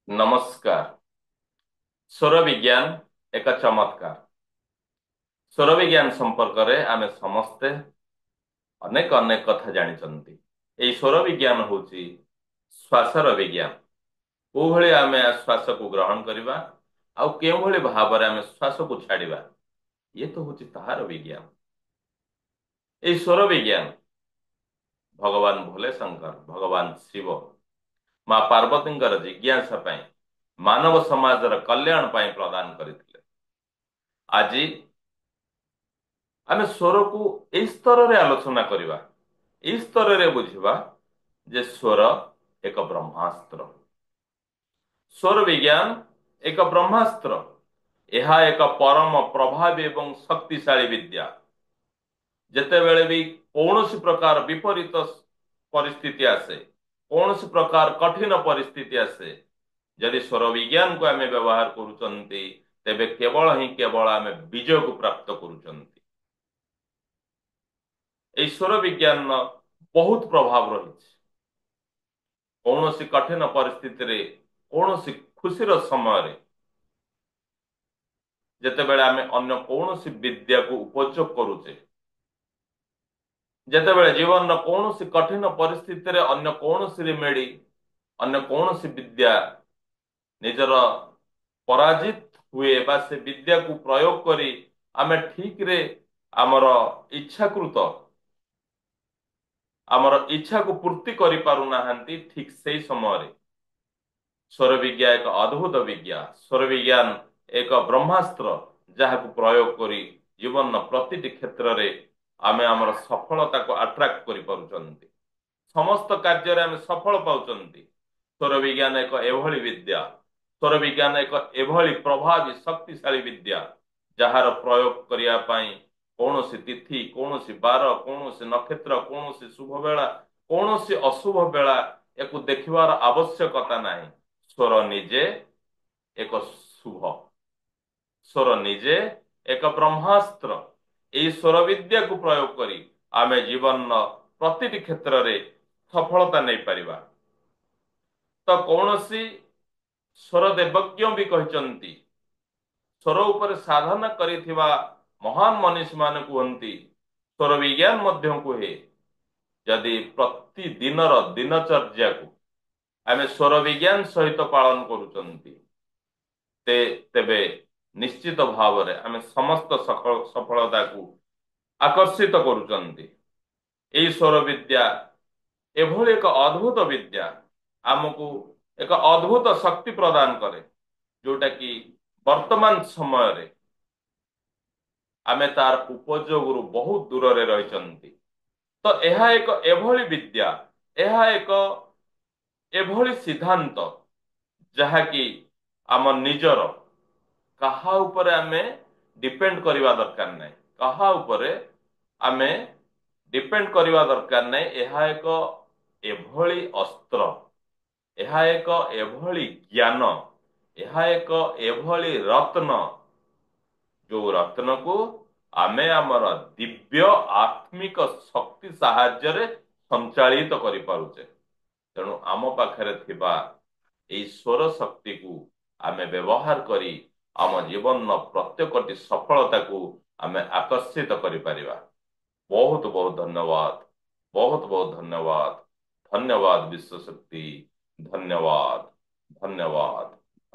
नमस्कार। स्वर विज्ञान एक चमत्कार। स्वर विज्ञान संपर्क रे आमे समस्ते अनेक अनेक कथा जानिचंती। एई स्वर विज्ञान होची श्वासर विज्ञान। कोभଳି आमे श्वास को ग्रहण करिबा आउ केभଳି भाबरे आमे श्वास को छाडिबा, ये तो होची ताहार विज्ञान। एई स्वर विज्ञान भगवान भोले शंकर, भगवान शिव, मां पार्वतींकर जिज्ञासा पई, मानव समाजर कल्याण पई प्रदान करथिले। आजी आमे स्वर को एई स्तर रे आलोचना करिबा, एई स्तर रे बुझिबा जे स्वर एक ब्रह्मास्त्र। स्वर विज्ञान एक ब्रह्मास्त्र। यह एक परम प्रभावी एवं शक्तिशाली विद्या। जेतेबेले भी कौनसी प्रकार विपरीत परिस्थिति आसे, कौनसी प्रकार कठिन परिस्थिति आसे, यदि स्वर विज्ञान को आमे व्यवहार करूचंती तेबे केवल ही केवल आमे विजय को प्राप्त करूचंती। ईश्वर विज्ञान बहुत प्रभाव रही। कौनसी कठिन परिस्थिति रे, कौनसी खुशीर समय जेतेबेले आमे अन्य कौनसी विद्या को उपयोग करूचे, जेतेबेले जीवन न कौनसी कठिन परिस्थिति रे अन्य कौनसी रेमेडी, अन्य कौनसी विद्या निजर पराजित हुए बा से विद्या को प्रयोग करी आमे ठीक रे आमर इच्छाकृत आमर इच्छा को पूर्ति करि पारु नाहंती, ठीक से समय रे स्वर विज्ञान एक अद्भुत विज्ञान। स्वर विज्ञान एक ब्रह्मास्त्र जहाँ को प्रयोग करी जीवन न प्रतिटी क्षेत्र रे आमे आमर सफलता को अट्रैक्ट करि पारुचंती। समस्त कार्य रे आमे सफल पाउचंती। स्वर विज्ञान एक एभली विद्या, स्वर विज्ञान एक एभली प्रभावी शक्तिशाली विद्या जहार प्रयोग करिया पाई कौनसी तिथि, कौनसी बार, कौनसी नक्षत्र, कौनसी शुभ बेला, कौनसी अशुभ बेला एको देखिबार आवश्यकता नाही। स्वर निजे एक शुभ, स्वर निजे एक ब्रह्मास्त्र। एई स्वर विद्या को प्रयोग करी आमे जीवन प्रतिटी क्षेत्र रे सफलता नहीं पारिबा। तो कौनसी स्वर देवज्ञ भी कहचंती, स्वर उपर साधना करिथिबा महान मनीष मान कहती स्वर विज्ञान मध्य कहे यदि प्रतिदिन दिनचर्या को आमे स्वर विज्ञान सहित पालन करूचंती तेबे निश्चित भाव रे आमे समस्त सफलता को आकर्षित करूचंती। एई स्वर विद्या एभली एक अद्भुत विद्या आमको एक अद्भुत शक्ति प्रदान करे, जोटा कि वर्तमान समय रे आमे तार उपयोग बहुत दूर रे रहिचंती। तो यह एक एभली विद्या, यह एक एभली सिद्धांत जहाँकि आम निजर कहा उपरे आमे डिपेंड करवा दरकार नहीं, कहा उपरे आमे डिपेंड करवा दरकार नहीं। यह एक एभली अस्त्र, यह एक एभली ज्ञान, यह एक एभली रत्न जो रत्न को आमे आमर दिव्य आत्मिक शक्ति साहाय्य रे संचालित करि पारुचे। तेणु आम पाखरे थिबा एई स्वर शक्ति को आमे व्यवहार करी आम जीवन प्रत्येकटी सफलता को आमे आकर्षित करि परिबा। बहुत बहुत धन्यवाद, बहुत बहुत धन्यवाद। धन्यवाद विश्व शक्ति, धन्यवाद, धन्यवाद।